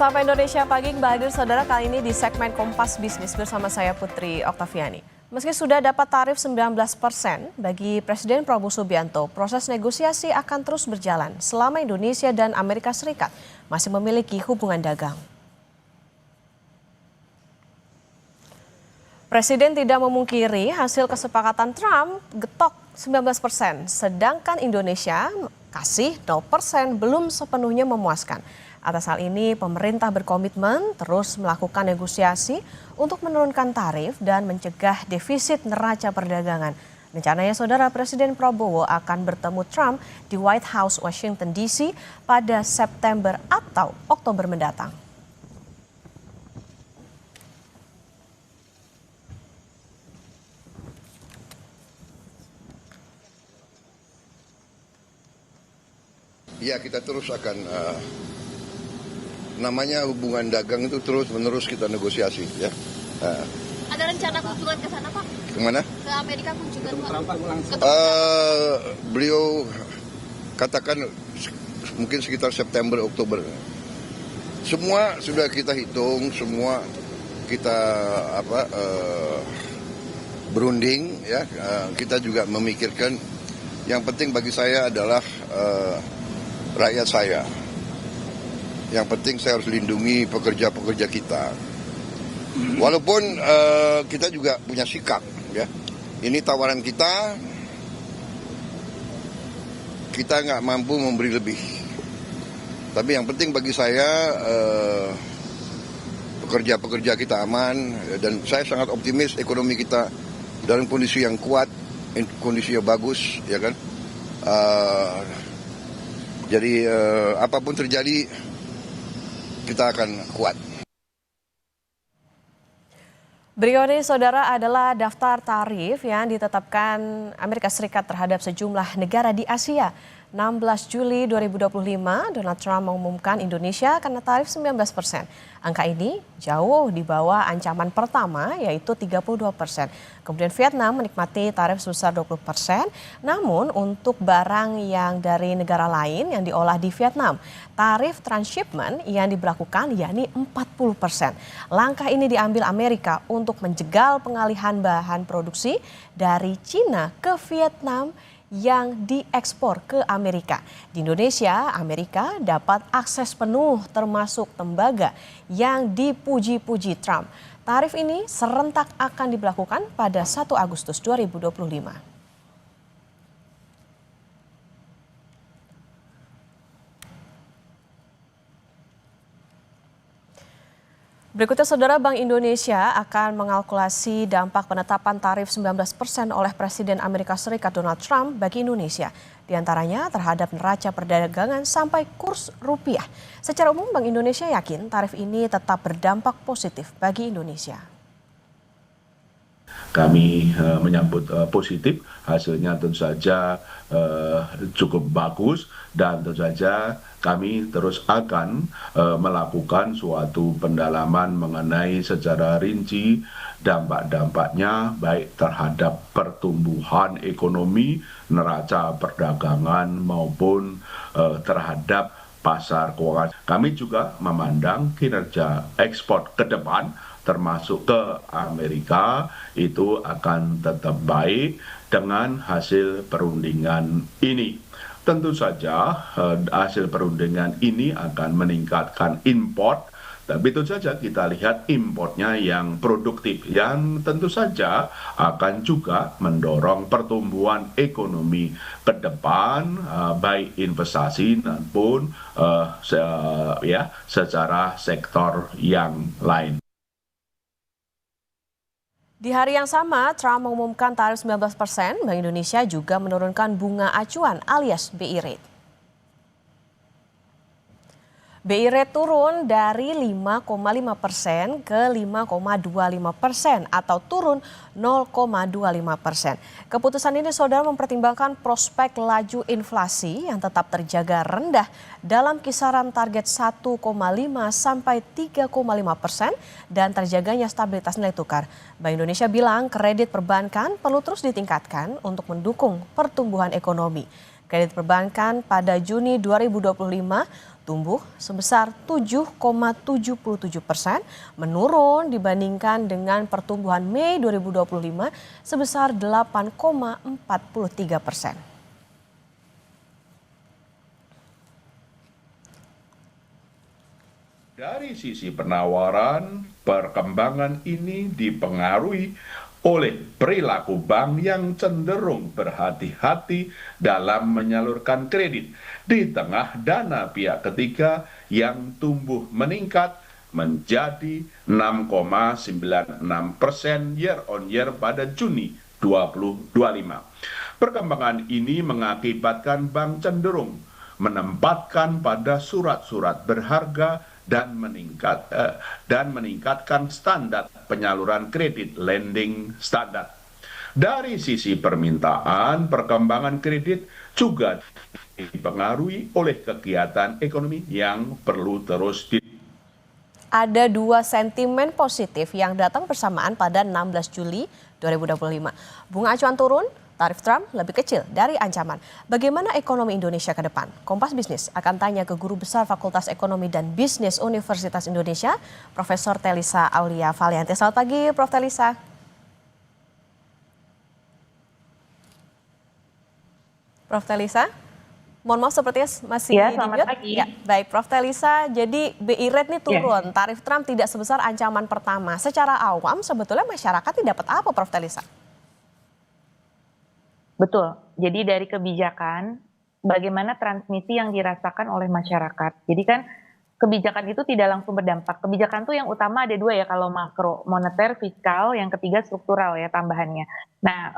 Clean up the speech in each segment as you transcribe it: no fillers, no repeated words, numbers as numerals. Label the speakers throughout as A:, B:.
A: Sapa Indonesia Pagi kembali hadir saudara kali ini di segmen Kompas Bisnis bersama saya Putri Oktaviani. Meski sudah dapat tarif 19% bagi Presiden Prabowo Subianto, proses negosiasi akan terus berjalan selama Indonesia dan Amerika Serikat masih memiliki hubungan dagang. Presiden tidak memungkiri hasil kesepakatan Trump getok 19%, sedangkan Indonesia kasih 0% belum sepenuhnya memuaskan. Atas hal ini, pemerintah berkomitmen terus melakukan negosiasi untuk menurunkan tarif dan mencegah defisit neraca perdagangan. Rencananya, Saudara Presiden Prabowo akan bertemu Trump di White House, Washington DC pada September atau Oktober mendatang.
B: Ya, kita terus akan namanya hubungan dagang itu terus-menerus kita negosiasi, ya.
C: Ada rencana kunjungan ke sana, Pak?
B: Kemana?
C: Ke Amerika kunjungan, Pak?
B: Beliau katakan mungkin sekitar September, Oktober. Semua sudah kita hitung, semua kita berunding, ya. Kita juga memikirkan. Yang penting bagi saya adalah rakyat saya. Yang penting saya harus lindungi pekerja-pekerja kita. Walaupun kita juga punya sikap, ya. Ini tawaran kita nggak mampu memberi lebih. Tapi yang penting bagi saya pekerja-pekerja kita aman, dan saya sangat optimis ekonomi kita dalam kondisi yang kuat, kondisi yang bagus, ya kan. Jadi apapun terjadi, kita akan kuat.
A: Berikut ini, Saudara, adalah daftar tarif yang ditetapkan Amerika Serikat terhadap sejumlah negara di Asia. 16 Juli 2025, Donald Trump mengumumkan Indonesia kena tarif 19%. Angka ini jauh di bawah ancaman pertama, yaitu 32%. Kemudian Vietnam menikmati tarif sebesar 20%, namun untuk barang yang dari negara lain yang diolah di Vietnam, tarif transshipment yang diberlakukan yakni 40%. Langkah ini diambil Amerika untuk menjegal pengalihan bahan produksi dari Cina ke Vietnam yang diekspor ke Amerika. Di Indonesia, Amerika dapat akses penuh termasuk tembaga yang dipuji-puji Trump. Tarif ini serentak akan diberlakukan pada 1 Agustus 2025. Berikutnya, Saudara, Bank Indonesia akan mengalkulasi dampak penetapan tarif 19% oleh Presiden Amerika Serikat Donald Trump bagi Indonesia. Di antaranya terhadap neraca perdagangan sampai kurs rupiah. Secara umum, Bank Indonesia yakin tarif ini tetap berdampak positif bagi Indonesia.
D: Kami menyambut positif, hasilnya tentu saja cukup bagus, dan tentu saja kami terus akan melakukan suatu pendalaman mengenai secara rinci dampak-dampaknya baik terhadap pertumbuhan ekonomi, neraca perdagangan maupun terhadap pasar keuangan. Kami juga memandang kinerja ekspor ke depan termasuk ke Amerika itu akan tetap baik dengan hasil perundingan ini. Tentu saja hasil perundingan ini akan meningkatkan import, tapi tentu saja kita lihat importnya yang produktif, yang tentu saja akan juga mendorong pertumbuhan ekonomi ke depan, baik investasi maupun secara sektor yang lain.
A: Di hari yang sama, Trump mengumumkan tarif 19%, Bank Indonesia juga menurunkan bunga acuan alias BI Rate. BI Rate turun dari 5,5% ke 5,25% atau turun 0,25%. Keputusan ini, Saudara, mempertimbangkan prospek laju inflasi yang tetap terjaga rendah dalam kisaran target 1,5 sampai 3,5% dan terjaganya stabilitas nilai tukar. Bank Indonesia bilang kredit perbankan perlu terus ditingkatkan untuk mendukung pertumbuhan ekonomi. Kredit perbankan pada Juni 2025 tumbuh sebesar 7,77%, menurun dibandingkan dengan pertumbuhan Mei 2025 sebesar 8,43%.
D: Dari sisi penawaran, perkembangan ini dipengaruhi oleh perilaku bank yang cenderung berhati-hati dalam menyalurkan kredit di tengah dana pihak ketiga yang tumbuh meningkat menjadi 6,96% year on year pada Juni 2025. Perkembangan ini mengakibatkan bank cenderung menempatkan pada surat-surat berharga dan meningkatkan standar penyaluran kredit lending standar. Dari sisi permintaan, perkembangan kredit juga dipengaruhi oleh kegiatan ekonomi yang perlu terus
A: Ada dua sentimen positif yang datang bersamaan pada 16 Juli 2025. Bunga acuan turun, tarif Trump lebih kecil dari ancaman. Bagaimana ekonomi Indonesia ke depan? Kompas Bisnis akan tanya ke Guru Besar Fakultas Ekonomi dan Bisnis Universitas Indonesia, Profesor Telisa Aulia Valianti. Selamat pagi, Prof. Telisa. Prof. Telisa? Mohon maaf sepertinya masih
E: Ya, selamat pagi.
A: Ya, baik, Prof. Telisa. Jadi BI rate ini turun, tarif Trump tidak sebesar ancaman pertama. Secara awam sebetulnya masyarakat ini dapat apa, Prof. Telisa?
E: Betul. Jadi dari kebijakan, bagaimana transmisi yang dirasakan oleh masyarakat. Jadi kan kebijakan itu tidak langsung berdampak. Kebijakan tuh yang utama ada dua ya, kalau makro, moneter, fiskal, yang ketiga struktural ya tambahannya. Nah,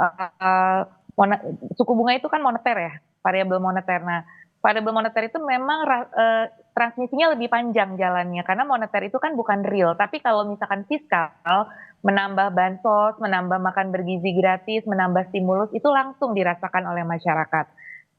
E: suku bunga itu kan moneter ya, variabel moneter. Nah, variabel moneter itu memang transmisinya lebih panjang jalannya, karena moneter itu kan bukan real. Tapi kalau misalkan fiskal, menambah bansos, menambah makan bergizi gratis, menambah stimulus, itu langsung dirasakan oleh masyarakat.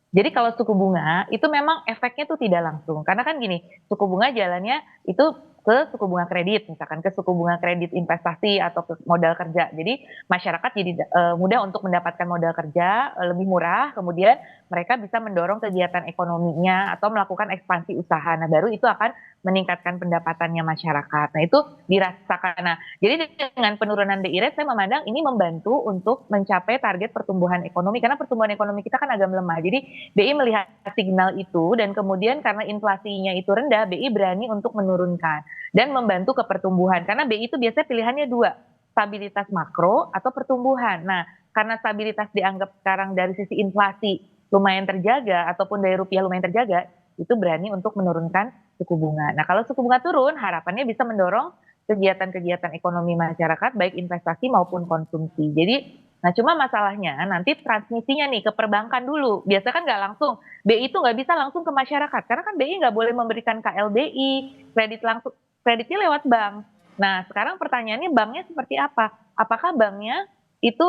E: Jadi kalau suku bunga itu memang efeknya tuh tidak langsung, karena kan gini, suku bunga jalannya itu ke suku bunga kredit, misalkan ke suku bunga kredit investasi atau ke modal kerja. Jadi masyarakat jadi mudah untuk mendapatkan modal kerja, lebih murah, kemudian mereka bisa mendorong kegiatan ekonominya atau melakukan ekspansi usaha. Nah, baru itu akan meningkatkan pendapatannya masyarakat. Nah, itu dirasakan. Nah, jadi dengan penurunan BI rate saya memandang ini membantu untuk mencapai target pertumbuhan ekonomi, karena pertumbuhan ekonomi kita kan agak melemah. Jadi BI melihat signal itu dan kemudian karena inflasinya itu rendah, BI berani untuk menurunkan dan membantu ke pertumbuhan. Karena BI itu biasanya pilihannya dua, stabilitas makro atau pertumbuhan. Nah, karena stabilitas dianggap sekarang dari sisi inflasi lumayan terjaga ataupun dari rupiah lumayan terjaga, itu berani untuk menurunkan suku bunga. Nah, kalau suku bunga turun, harapannya bisa mendorong kegiatan-kegiatan ekonomi masyarakat, baik investasi maupun konsumsi. Jadi, nah cuma masalahnya nanti transmisinya nih ke perbankan dulu. Biasa kan nggak langsung, BI itu nggak bisa langsung ke masyarakat, karena kan BI nggak boleh memberikan KLBI, kredit langsung, kreditnya lewat bank. Nah, sekarang pertanyaannya banknya seperti apa? Apakah banknya itu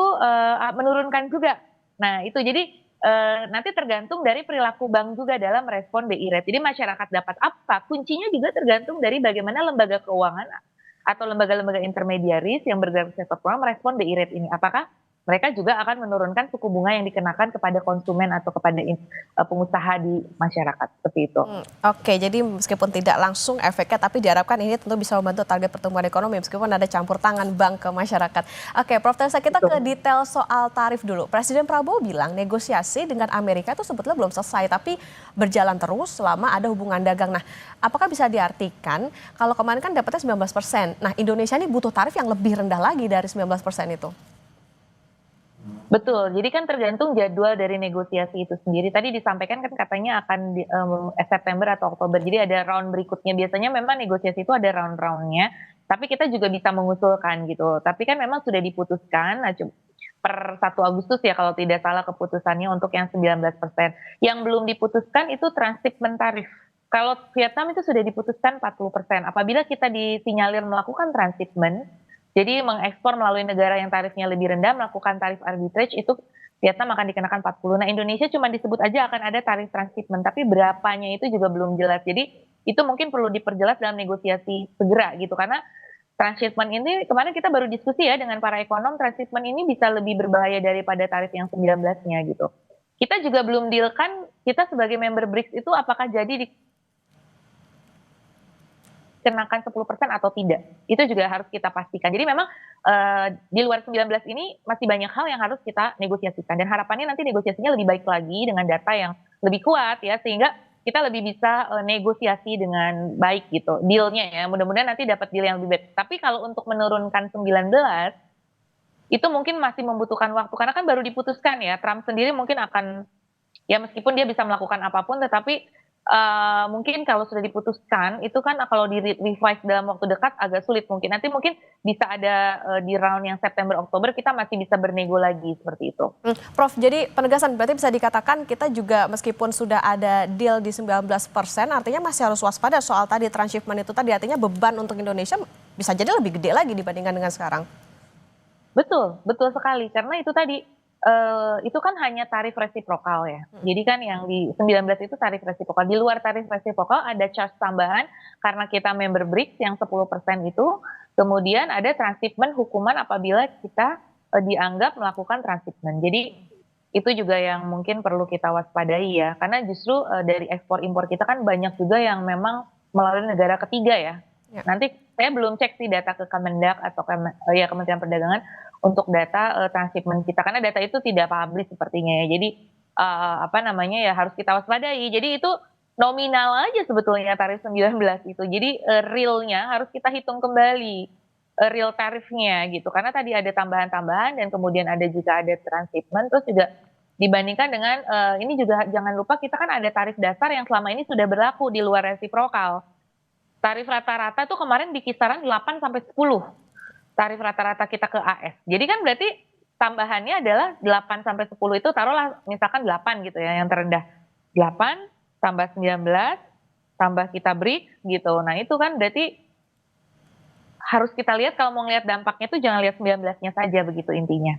E: menurunkan juga? Nah, itu jadi nanti tergantung dari perilaku bank juga dalam merespon BI rate. Jadi masyarakat dapat apa? Kuncinya juga tergantung dari bagaimana lembaga keuangan atau lembaga-lembaga intermediaris yang bergerak di sektor keuangan merespon BI rate ini. Apakah mereka juga akan menurunkan suku bunga yang dikenakan kepada konsumen atau kepada pengusaha di masyarakat, seperti itu.
A: Oke, jadi meskipun tidak langsung efeknya, tapi diharapkan ini tentu bisa membantu target pertumbuhan ekonomi meskipun ada campur tangan bank ke masyarakat. Oke, Prof. Telisa, kita ke detail soal tarif dulu. Presiden Prabowo bilang negosiasi dengan Amerika itu sebetulnya belum selesai, tapi berjalan terus selama ada hubungan dagang. Nah, apakah bisa diartikan kalau kemarin kan dapatnya 19%, nah Indonesia ini butuh tarif yang lebih rendah lagi dari 19% itu?
E: Betul, jadi kan tergantung jadwal dari negosiasi itu sendiri. Tadi disampaikan kan katanya akan September atau Oktober, jadi ada round berikutnya. Biasanya memang negosiasi itu ada round-roundnya, tapi kita juga bisa mengusulkan gitu. Tapi kan memang sudah diputuskan per 1 Agustus ya kalau tidak salah keputusannya untuk yang 19%. Yang belum diputuskan itu transshipment tarif. Kalau Vietnam itu sudah diputuskan 40%. Apabila kita disinyalir melakukan transshipment, jadi mengekspor melalui negara yang tarifnya lebih rendah, melakukan tarif arbitrage, itu Vietnam akan dikenakan 40. Nah, Indonesia cuma disebut aja akan ada tarif transshipment, tapi berapanya itu juga belum jelas. Jadi itu mungkin perlu diperjelas dalam negosiasi segera gitu, karena transshipment ini kemarin kita baru diskusi ya dengan para ekonom, transshipment ini bisa lebih berbahaya daripada tarif yang 19-nya gitu. Kita juga belum deal kan, kita sebagai member BRICS itu apakah jadi dikenakan 10% atau tidak. Itu juga harus kita pastikan. Jadi memang di luar 19 ini masih banyak hal yang harus kita negosiasikan, dan harapannya nanti negosiasinya lebih baik lagi dengan data yang lebih kuat ya, sehingga kita lebih bisa negosiasi dengan baik gitu deal-nya ya. Mudah-mudahan nanti dapat deal yang lebih baik. Tapi kalau untuk menurunkan 19 itu mungkin masih membutuhkan waktu, karena kan baru diputuskan ya. Trump sendiri mungkin akan, ya meskipun dia bisa melakukan apapun, tetapi mungkin kalau sudah diputuskan itu kan kalau di-revise dalam waktu dekat agak sulit mungkin. Nanti mungkin bisa ada di round yang September Oktober kita masih bisa bernego lagi seperti itu.
A: Prof, jadi penegasan berarti bisa dikatakan kita juga meskipun sudah ada deal di 19%, artinya masih harus waspada soal tadi transshipment itu tadi, artinya beban untuk Indonesia bisa jadi lebih gede lagi dibandingkan dengan sekarang.
E: Betul, betul sekali. Karena itu tadi, itu kan hanya tarif resiprokal ya. Jadi kan yang di 19 itu tarif resiprokal. Di luar tarif resiprokal ada charge tambahan karena kita member BRICS yang 10% itu. Kemudian ada transshipment hukuman apabila kita dianggap melakukan transshipment. Jadi itu juga yang mungkin perlu kita waspadai ya. Karena justru dari ekspor impor kita kan banyak juga yang memang melalui negara ketiga ya. Nanti saya belum cek sih data ke Kemendak atau Kementerian Perdagangan untuk data transshipment kita, karena data itu tidak publish sepertinya ya. Jadi ya harus kita waspadai. Jadi itu nominal aja sebetulnya tarif 19 itu. Jadi realnya harus kita hitung kembali real tarifnya gitu. Karena tadi ada tambahan-tambahan dan kemudian ada juga ada transshipment, terus juga dibandingkan dengan ini juga jangan lupa kita kan ada tarif dasar yang selama ini sudah berlaku di luar resiprokal. Tarif rata-rata tuh kemarin di kisaran 8 sampai 10. Tarif rata-rata kita ke AS. Jadi kan berarti tambahannya adalah 8 sampai 10 itu taruhlah misalkan 8 gitu ya yang terendah. 8 tambah 19 tambah kita BRICS gitu. Nah, itu kan berarti harus kita lihat, kalau mau ngelihat dampaknya tuh jangan lihat 19-nya saja begitu intinya.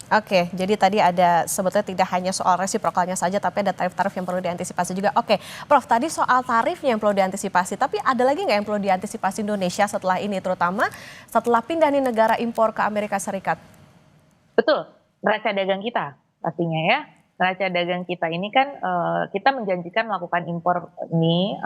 A: Oke, jadi tadi ada sebetulnya tidak hanya soal resiprokalnya saja, tapi ada tarif-tarif yang perlu diantisipasi juga. Oke, Prof, tadi soal tarifnya yang perlu diantisipasi, tapi ada lagi nggak yang perlu diantisipasi Indonesia setelah ini, terutama setelah pindah nih negara impor ke Amerika Serikat?
E: Betul, neraca dagang kita pastinya ya. Neraca dagang kita ini kan kita menjanjikan melakukan impor ini,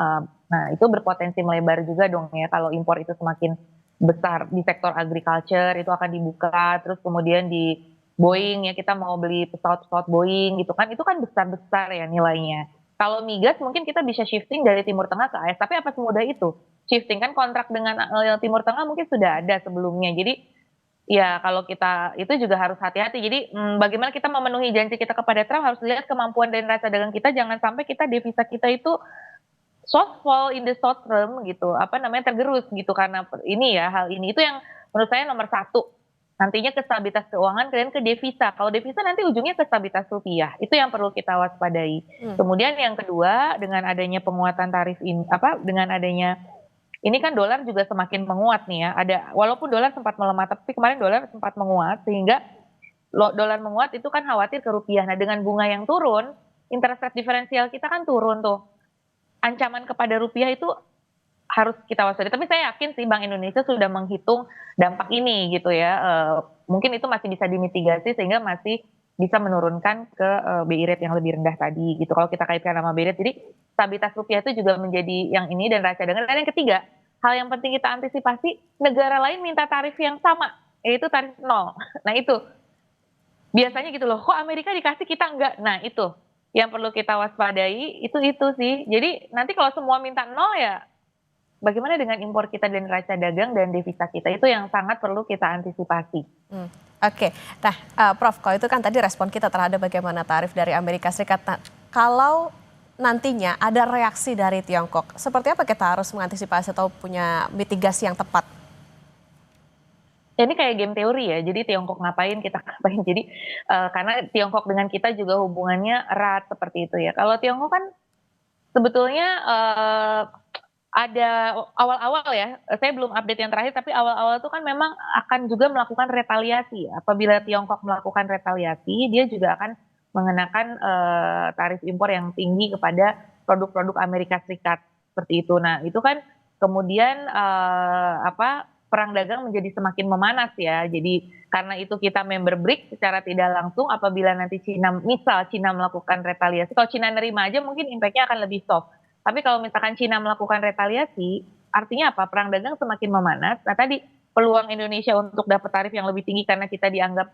E: nah itu berpotensi melebar juga dong ya kalau impor itu semakin besar di sektor agriculture itu akan dibuka, terus kemudian di Boeing ya kita mau beli pesawat-pesawat Boeing gitu kan, itu kan besar-besar ya nilainya. Kalau migas mungkin kita bisa shifting dari Timur Tengah ke AS, tapi apa semudah itu? Shifting kan kontrak dengan Timur Tengah mungkin sudah ada sebelumnya, jadi ya kalau kita itu juga harus hati-hati. Jadi bagaimana kita memenuhi janji kita kepada Trump, harus lihat kemampuan dan neraca dagang kita, jangan sampai kita devisa kita itu shortfall in the short term gitu, tergerus gitu karena ini ya, hal ini itu yang menurut saya nomor satu. Nantinya ke stabilitas keuangan dan ke devisa. Kalau devisa nanti ujungnya ke stabilitas rupiah. Itu yang perlu kita waspadai. Kemudian yang kedua, dengan adanya penguatan tarif ini, dengan adanya ini kan dolar juga semakin menguat nih ya. Walaupun dolar sempat melemah, tapi kemarin dolar sempat menguat, sehingga dolar menguat itu kan khawatir ke rupiah. Nah, dengan bunga yang turun, interest rate diferensial kita kan turun tuh. Ancaman kepada rupiah itu harus kita waspadai. Tapi saya yakin sih Bank Indonesia sudah menghitung dampak ini gitu ya. Mungkin itu masih bisa dimitigasi sehingga masih bisa menurunkan ke BI rate yang lebih rendah tadi gitu. Kalau kita kaitkan sama BI rate, jadi stabilitas rupiah itu juga menjadi yang ini dan neraca dagang. Dan yang ketiga, hal yang penting kita antisipasi, negara lain minta tarif yang sama, yaitu tarif 0. Nah itu biasanya gitu loh, kok Amerika dikasih kita enggak. Nah itu yang perlu kita waspadai, itu sih. Jadi nanti kalau semua minta 0 ya bagaimana dengan impor kita dan neraca dagang dan devisa kita, itu yang sangat perlu kita antisipasi.
A: Oke, nah Prof, kalau itu kan tadi respon kita terhadap bagaimana tarif dari Amerika Serikat. Nah, kalau nantinya ada reaksi dari Tiongkok, seperti apa kita harus mengantisipasi atau punya mitigasi yang tepat?
E: Ini kayak game teori ya, jadi Tiongkok ngapain, kita ngapain. Jadi karena Tiongkok dengan kita juga hubungannya erat seperti itu ya. Kalau Tiongkok kan sebetulnya ada awal-awal ya, saya belum update yang terakhir, tapi awal-awal itu kan memang akan juga melakukan retaliasi. Apabila Tiongkok melakukan retaliasi, dia juga akan mengenakan tarif impor yang tinggi kepada produk-produk Amerika Serikat seperti itu. Nah, itu kan kemudian perang dagang menjadi semakin memanas ya. Jadi karena itu kita member BRICS secara tidak langsung, apabila nanti Cina melakukan retaliasi, kalau Cina nerima aja mungkin impact-nya akan lebih soft. Tapi kalau misalkan Cina melakukan retaliasi, artinya apa? Perang dagang semakin memanas. Nah tadi peluang Indonesia untuk dapat tarif yang lebih tinggi karena kita dianggap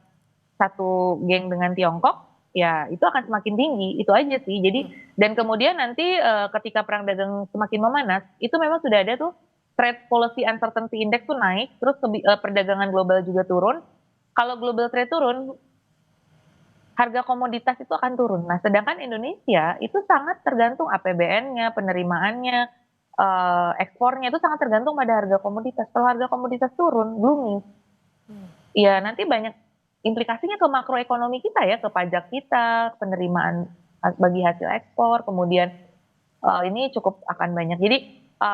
E: satu geng dengan Tiongkok, ya itu akan semakin tinggi. Itu aja sih. Jadi dan kemudian nanti ketika perang dagang semakin memanas, itu memang sudah ada tuh trade policy uncertainty index tuh naik, terus perdagangan global juga turun. Kalau global trade turun, harga komoditas itu akan turun. Nah, sedangkan Indonesia itu sangat tergantung APBN-nya, penerimaannya, ekspornya itu sangat tergantung pada harga komoditas. Kalau harga komoditas turun, booming, ya nanti banyak implikasinya ke makroekonomi kita ya, ke pajak kita, penerimaan bagi hasil ekspor, kemudian ini cukup akan banyak. Jadi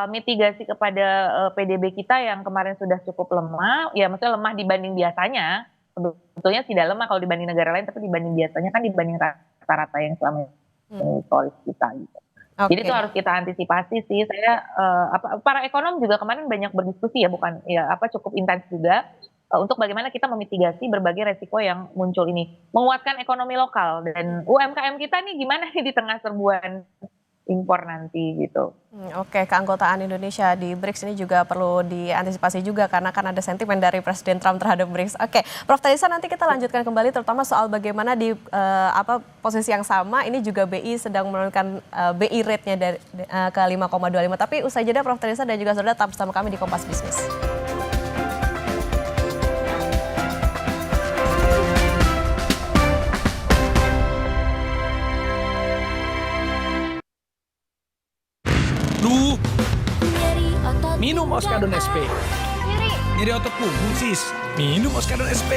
E: mitigasi kepada PDB kita yang kemarin sudah cukup lemah, ya maksudnya lemah dibanding biasanya. Sebetulnya tidak lemah kalau dibanding negara lain, tapi dibanding biasanya kan dibanding rata-rata yang selama ini historis kita gitu. Jadi itu harus kita antisipasi sih. Saya para ekonom juga kemarin banyak berdiskusi ya, bukan ya cukup intens juga untuk bagaimana kita memitigasi berbagai resiko yang muncul ini, menguatkan ekonomi lokal dan UMKM kita nih gimana nih di tengah serbuan impor nanti gitu.
A: Oke, keanggotaan Indonesia di BRICS ini juga perlu diantisipasi juga karena kan ada sentimen dari Presiden Trump terhadap BRICS. Oke, Prof Talisa nanti kita lanjutkan kembali terutama soal bagaimana di posisi yang sama ini juga BI sedang menurunkan BI rate-nya dari ke 5,25. Tapi usai jeda Prof Talisa dan juga saudara tetap bersama kami di Kompas Bisnis.
F: Minum Oskadon SP. Nyeri otot punggung sis. Minum Oskadon SP.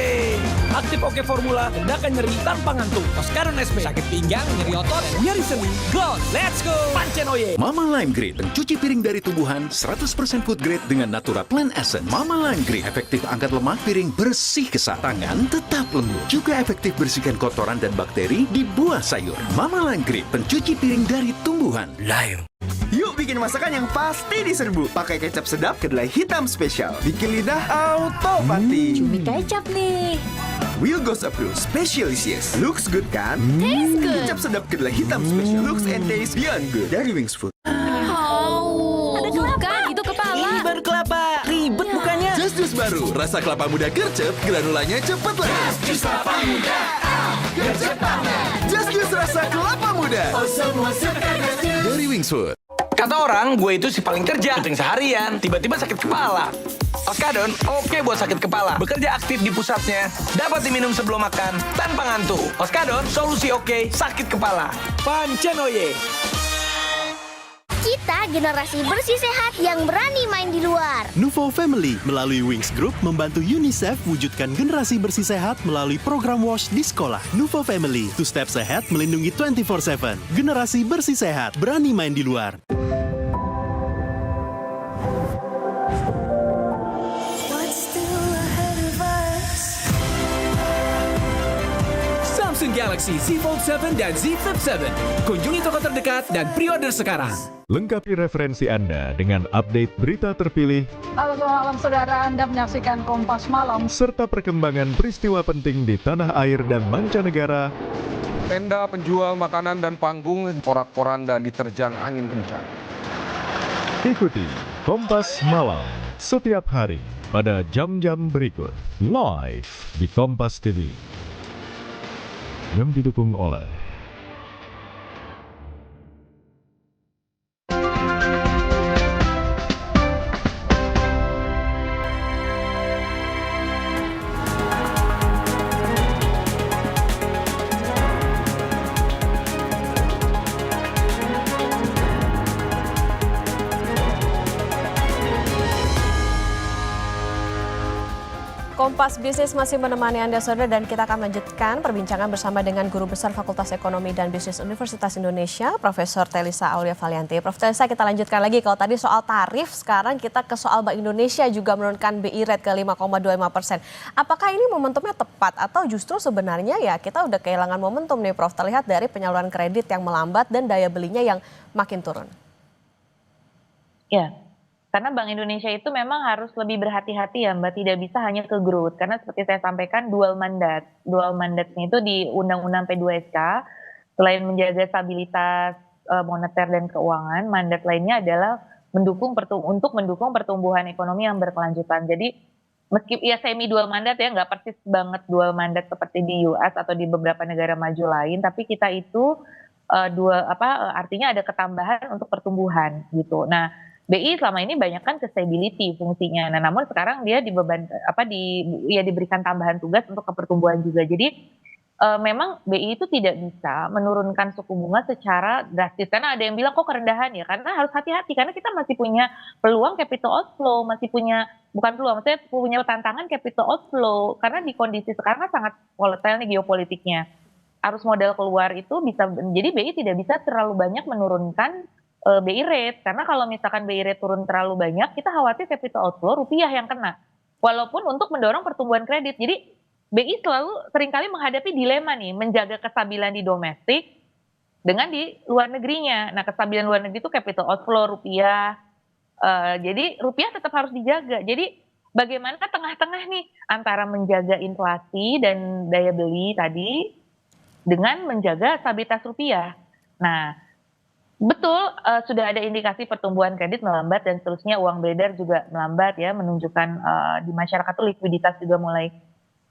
F: Aktif Oke Formula, redakan nyeri tanpa ngantuk. Oskadon SP. Sakit pinggang, nyeri otot, nyeri sendi. Go, let's go. Pancen Oye.
G: Mama Lime Grade, pencuci piring dari tumbuhan, 100% food grade dengan Natura Plant Essence. Mama Lime Grade, efektif angkat lemak, piring bersih kesat. Tangan tetap lembut. Juga efektif bersihkan kotoran dan bakteri di buah sayur. Mama Lime Grade, pencuci piring dari tumbuhan.
F: Lime.
H: Yuk bikin masakan yang pasti diserbu. Pakai kecap sedap kedelai hitam spesial. Bikin lidah auto pati.
C: Cumi kecap nih.
H: Will Goes Approved Specialisius. Looks good kan?
C: Taste good.
H: Kecap sedap kedelai hitam spesial. Looks and taste beyond good. Dari Wings Food.
C: Bukan, itu kepala.
F: Ini baru kelapa. Ribet bukannya.
H: Jus baru. Rasa kelapa muda gercep. Granulanya cepet lah. Jus kelapa muda. Gercep banget. Jus rasa kelapa muda. Oh semua suka jus. Dari Wings Food.
F: Kata orang, gue itu si paling kerja, syuting seharian, tiba-tiba sakit kepala. Oskadon, oke buat sakit kepala. Bekerja aktif di pusatnya, dapat diminum sebelum makan, tanpa ngantuk. Oskadon, solusi oke, sakit kepala. Pancen Oye.
I: Kita generasi bersih sehat yang berani main di luar.
J: Nuvo Family melalui Wings Group membantu UNICEF wujudkan generasi bersih sehat melalui program WASH di sekolah. Nuvo Family, 2 steps ahead melindungi 24/7. Generasi bersih sehat, berani main di luar.
F: Samsung Galaxy Z Fold 7 dan Z Flip 7. Kunjungi toko terdekat dan pre-order sekarang.
K: Lengkapi referensi Anda dengan update berita terpilih.
L: Halo selamat malam saudara, Anda menyaksikan Kompas Malam.
K: Serta perkembangan peristiwa penting di tanah air dan mancanegara.
M: Tenda penjual makanan dan panggung, porak-poranda diterjang angin kencang.
K: Ikuti Kompas Malam setiap hari pada jam-jam berikut. Live di Kompas TV. Yang didukung oleh
A: Kompas Bisnis masih menemani Anda saudara dan kita akan lanjutkan perbincangan bersama dengan Guru Besar Fakultas Ekonomi dan Bisnis Universitas Indonesia, Profesor Talisa Aulia Valianti. Prof Talisa, kita lanjutkan lagi. Kalau tadi soal tarif, sekarang kita ke soal Bank Indonesia juga menurunkan BI rate ke 5,25%. Apakah ini momentumnya tepat atau justru sebenarnya ya kita udah kehilangan momentum nih Prof, terlihat dari penyaluran kredit yang melambat dan daya belinya yang makin turun?
E: Ya. Karena Bank Indonesia itu memang harus lebih berhati-hati ya Mbak, tidak bisa hanya ke growth. Karena seperti saya sampaikan dual mandat. Dual mandatnya itu di Undang-Undang P2SK, selain menjaga stabilitas moneter dan keuangan, mandat lainnya adalah untuk mendukung pertumbuhan ekonomi yang berkelanjutan. Jadi meski ya semi dual mandat ya, nggak persis banget dual mandat seperti di US atau di beberapa negara maju lain, tapi kita itu artinya ada ketambahan untuk pertumbuhan gitu. Nah, BI selama ini banyak kan ke stability fungsinya. Nah, namun sekarang dia diberikan tambahan tugas untuk pertumbuhan juga. Jadi memang BI itu tidak bisa menurunkan suku bunga secara drastis, karena ada yang bilang kok kerendahan ya, karena harus hati-hati karena kita masih punya peluang capital outflow, maksudnya punya tantangan capital outflow karena di kondisi sekarang kan sangat volatile nih geopolitiknya. Arus modal keluar itu bisa, jadi BI tidak bisa terlalu banyak menurunkan BI rate, karena kalau misalkan BI rate turun terlalu banyak, kita khawatir capital outflow rupiah yang kena. Walaupun untuk mendorong pertumbuhan kredit, jadi BI seringkali menghadapi dilema nih, menjaga kestabilan di domestik dengan di luar negerinya. Nah, kestabilan luar negeri itu capital outflow rupiah, jadi rupiah tetap harus dijaga. Jadi bagaimana tengah-tengah nih antara menjaga inflasi dan daya beli tadi dengan menjaga stabilitas rupiah. Nah, betul sudah ada indikasi pertumbuhan kredit melambat dan seterusnya, uang beredar juga melambat ya, menunjukkan di masyarakat tuh likuiditas juga mulai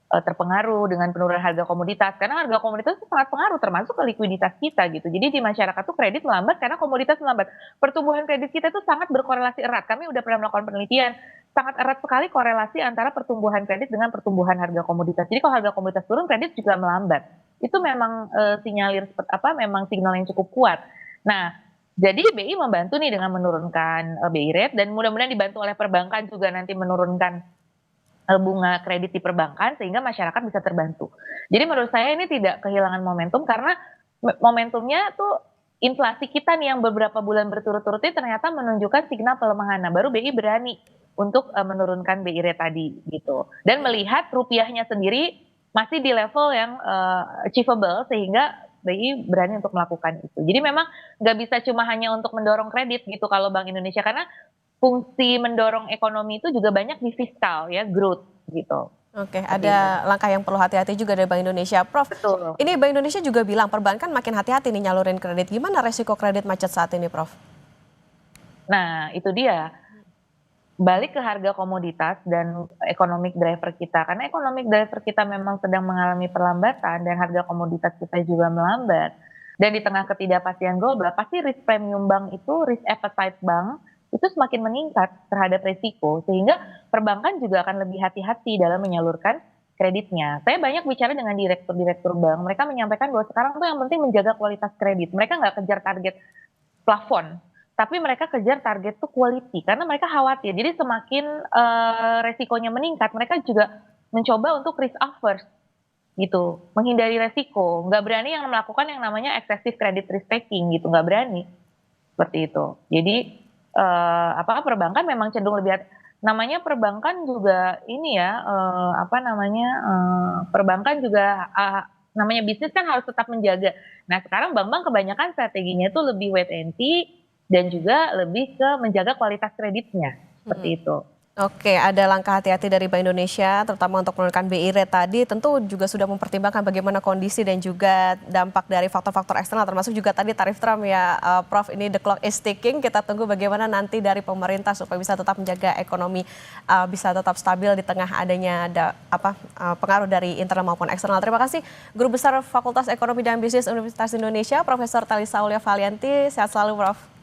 E: terpengaruh dengan penurunan harga komoditas, karena harga komoditas itu sangat pengaruh termasuk ke likuiditas kita gitu. Jadi di masyarakat tuh kredit melambat karena komoditas melambat. Pertumbuhan kredit kita itu sangat berkorelasi erat. Kami udah pernah melakukan penelitian, sangat erat sekali korelasi antara pertumbuhan kredit dengan pertumbuhan harga komoditas. Jadi kalau harga komoditas turun, kredit juga melambat. Itu memang memang signal yang cukup kuat. Nah, jadi BI membantu nih dengan menurunkan BI rate, dan mudah-mudahan dibantu oleh perbankan juga nanti menurunkan bunga kredit di perbankan sehingga masyarakat bisa terbantu. Jadi menurut saya ini tidak kehilangan momentum, karena momentumnya tuh inflasi kita nih yang beberapa bulan berturut-turut ini ternyata menunjukkan signal pelemahan. Nah, baru BI berani untuk menurunkan BI rate tadi gitu. Dan melihat rupiahnya sendiri masih di level yang achievable sehingga BI berani untuk melakukan itu. Jadi memang nggak bisa cuma hanya untuk mendorong kredit gitu kalau Bank Indonesia, karena fungsi mendorong ekonomi itu juga banyak di fiskal ya, growth gitu.
A: Oke, ada langkah yang perlu hati-hati juga dari Bank Indonesia. Prof,
E: betul.
A: Ini Bank Indonesia juga bilang perbankan makin hati-hati nih nyalurin kredit. Gimana resiko kredit macet saat ini, Prof?
E: Nah, itu dia. Balik ke harga komoditas dan economic driver kita. Karena economic driver kita memang sedang mengalami perlambatan dan harga komoditas kita juga melambat. Dan di tengah ketidakpastian global, pasti risk premium bank itu, risk appetite bank, itu semakin meningkat terhadap resiko, sehingga perbankan juga akan lebih hati-hati dalam menyalurkan kreditnya. Saya banyak bicara dengan direktur-direktur bank, mereka menyampaikan bahwa sekarang tuh yang penting menjaga kualitas kredit. Mereka nggak kejar target plafon, tapi mereka kejar target tuh quality, karena mereka khawatir. Jadi semakin resikonya meningkat, mereka juga mencoba untuk risk averse gitu, menghindari resiko. Nggak berani yang melakukan yang namanya excessive credit risk taking gitu, nggak berani seperti itu. Jadi perbankan memang cenderung lebih namanya perbankan juga ini ya perbankan juga namanya bisnis kan harus tetap menjaga. Nah, sekarang bank-bank kebanyakan strateginya itu lebih wait and see dan juga lebih ke menjaga kualitas kreditnya seperti itu.
A: Oke, ada langkah hati-hati dari Bank Indonesia, terutama untuk menurunkan BI rate tadi, tentu juga sudah mempertimbangkan bagaimana kondisi dan juga dampak dari faktor-faktor eksternal, termasuk juga tadi tarif Trump ya, Prof. Ini the clock is ticking, kita tunggu bagaimana nanti dari pemerintah supaya bisa tetap menjaga ekonomi bisa tetap stabil di tengah adanya pengaruh dari internal maupun eksternal. Terima kasih Guru Besar Fakultas Ekonomi dan Bisnis Universitas Indonesia, Profesor Talisa Aulia Valianti. Sehat selalu, Prof.